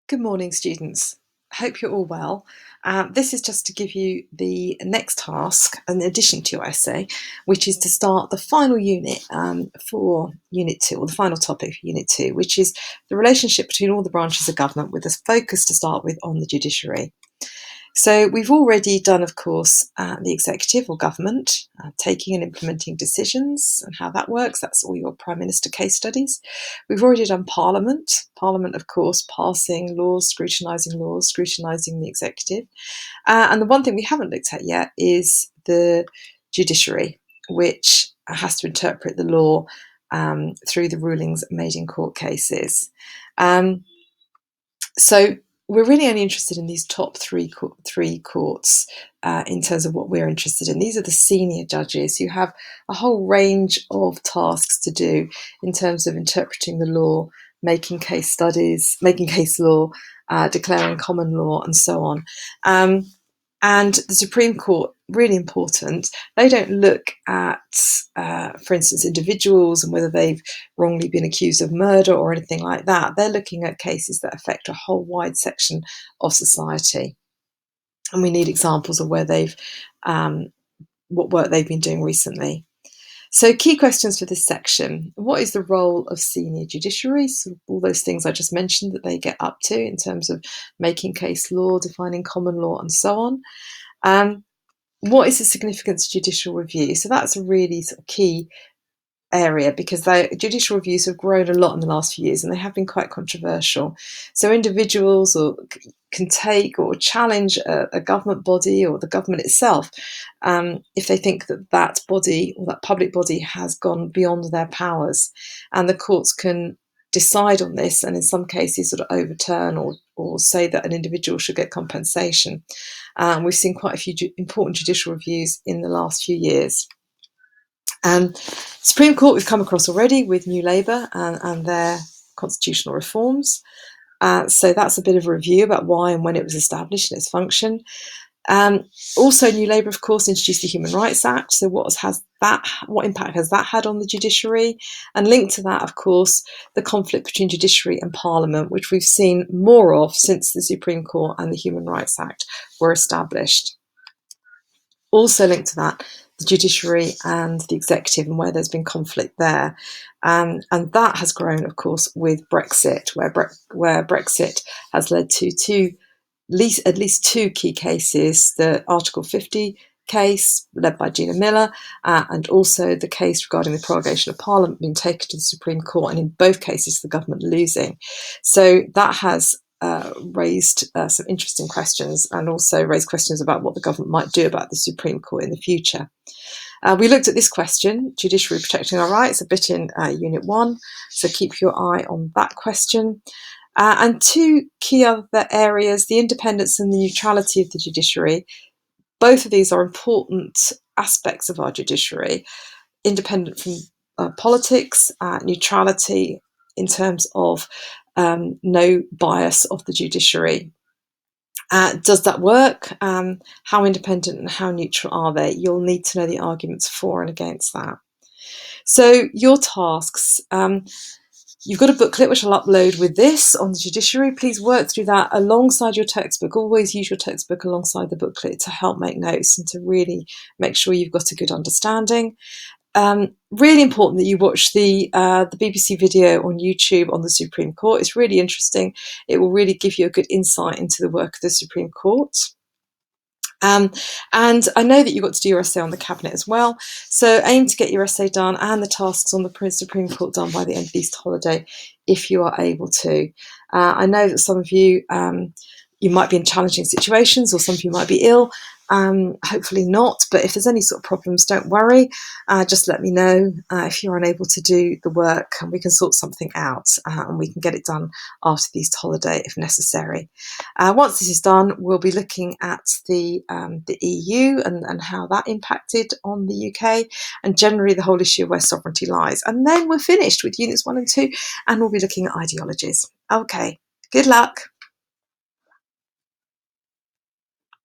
Good morning, students. Hope you're all well. This is just to give you the next task, in addition to your essay, which is to start the final unit for Unit 2, or the final topic for Unit 2, which is the relationship between all the branches of government, with a focus to start with on the judiciary. So we've already done, of course, the executive or government, taking and implementing decisions and how that works. That's all your Prime Minister case studies. We've already done Parliament. Parliament, of course, passing laws, scrutinising the executive. And the one thing we haven't looked at yet is the judiciary, which has to interpret the law through the rulings made in court cases. So we're really only interested in these top three courts in terms of what we're interested in. These are the senior judges who have a whole range of tasks to do in terms of interpreting the law, making case studies, making case law, declaring common law, and so on. And the Supreme Court, really important, they don't look at, for instance, individuals and whether they've wrongly been accused of murder or anything like that. They're looking at cases that affect a whole wide section of society. And we need examples of where they've, what work they've been doing recently. So key questions for this section. What is the role of senior judiciary? So all those things I just mentioned that they get up to in terms of making case law, defining common law, and so on. What is the significance of judicial review? So that's a really sort of key area, because judicial reviews have grown a lot in the last few years and they have been quite controversial. So individuals can take or challenge a government body or the government itself if they think that that body or that public body has gone beyond their powers, and the courts can decide on this and in some cases sort of overturn or say that an individual should get compensation. We've seen quite a few important judicial reviews in the last few years. Supreme Court we've come across already with New Labour and their constitutional reforms. So that's a bit of a review about why and when it was established and its function. Also, New Labour, of course, introduced the Human Rights Act. So what impact has that had on the judiciary? And linked to that, of course, the conflict between judiciary and Parliament, which we've seen more of since the Supreme Court and the Human Rights Act were established. Also linked to that, the judiciary and the executive, and where there's been conflict there. And that has grown, of course, with Brexit, where Brexit has led to at least two key cases: the Article 50 case led by Gina Miller, and also the case regarding the prorogation of Parliament being taken to the Supreme Court, and in both cases the government losing. So that has raised some interesting questions, and also raised questions about what the government might do about the Supreme Court in the future. We looked at this question, judiciary protecting our rights, a bit in Unit 1, so keep your eye on that question. And two key other areas, the independence and the neutrality of the judiciary. Both of these are important aspects of our judiciary: independent from politics, neutrality in terms of no bias of the judiciary. Does that work? How independent and how neutral are they? You'll need to know the arguments for and against that. So your tasks. You've got a booklet which I'll upload with this on the judiciary. Please work through that alongside your textbook. Always use your textbook alongside the booklet to help make notes and to really make sure you've got a good understanding. Really important that you watch the BBC video on YouTube on the Supreme Court. It's really interesting. It will really give you a good insight into the work of the Supreme Court. And I know that you've got to do your essay on the Cabinet as well. So aim to get your essay done and the tasks on the Supreme Court done by the end of the Easter holiday, if you are able to. I know that some of you, you might be in challenging situations, or some of you might be ill. Hopefully not, but if there's any sort of problems, don't worry. Just let me know if you're unable to do the work, and we can sort something out, and we can get it done after the Easter holiday if necessary. Once this is done, we'll be looking at the EU and how that impacted on the UK, and generally the whole issue of where sovereignty lies. And then we're finished with Units 1 and 2, and we'll be looking at ideologies. Okay, good luck.